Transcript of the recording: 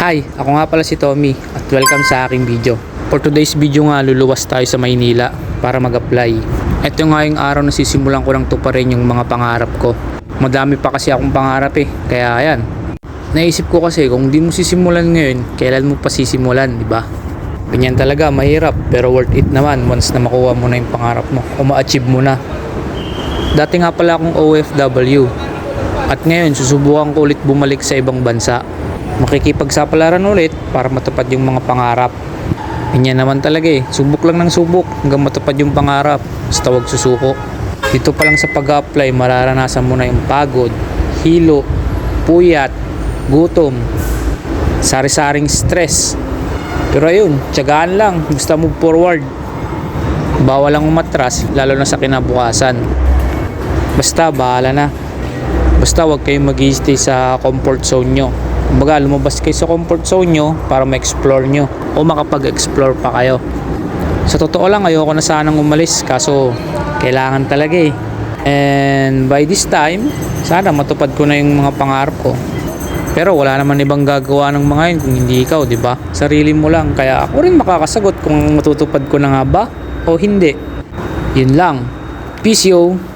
Hi, ako nga pala si Tommy at welcome sa aking video. For today's video nga, luluwas tayo sa Maynila para mag-apply. Ito nga yung araw na sisimulan ko lang tuparin yung mga pangarap ko. Madami pa kasi akong pangarap kaya ayan. Naisip ko kasi kung di mo sisimulan ngayon, kailan mo pa sisimulan, di ba? Ganyan talaga, mahirap pero worth it naman once na makuha mo na yung pangarap mo o ma-achieve mo na. Dati nga pala akong OFW at ngayon susubukan ko ulit bumalik sa ibang bansa. Makikipagsapalaran ulit para matupad yung mga pangarap. Ganyan naman talaga subok lang ng subok hanggang matupad yung pangarap, basta wag susuko. Dito pa lang sa pag-apply, mararanasan mo na yung pagod, hilo, puyat, gutom, sari-saring stress. Pero ayun, tiyagaan lang, basta move forward. Bawal lang umatras, lalo na sa kinabukasan. Basta bahala na. Basta wag kayong mag-stay sa comfort zone nyo. Kumbaga, lumabas kayo sa comfort zone nyo para ma-explore nyo o makapag-explore pa kayo. Sa totoo lang, ayoko na sanang umalis kaso kailangan talaga And by this time, sana matupad ko na yung mga pangarap ko. Pero wala naman ibang gagawa ng mga yun kung hindi ikaw, di ba? Sarili mo lang. Kaya ako rin makakasagot kung matutupad ko na nga ba o hindi. Yun lang. Peace yo!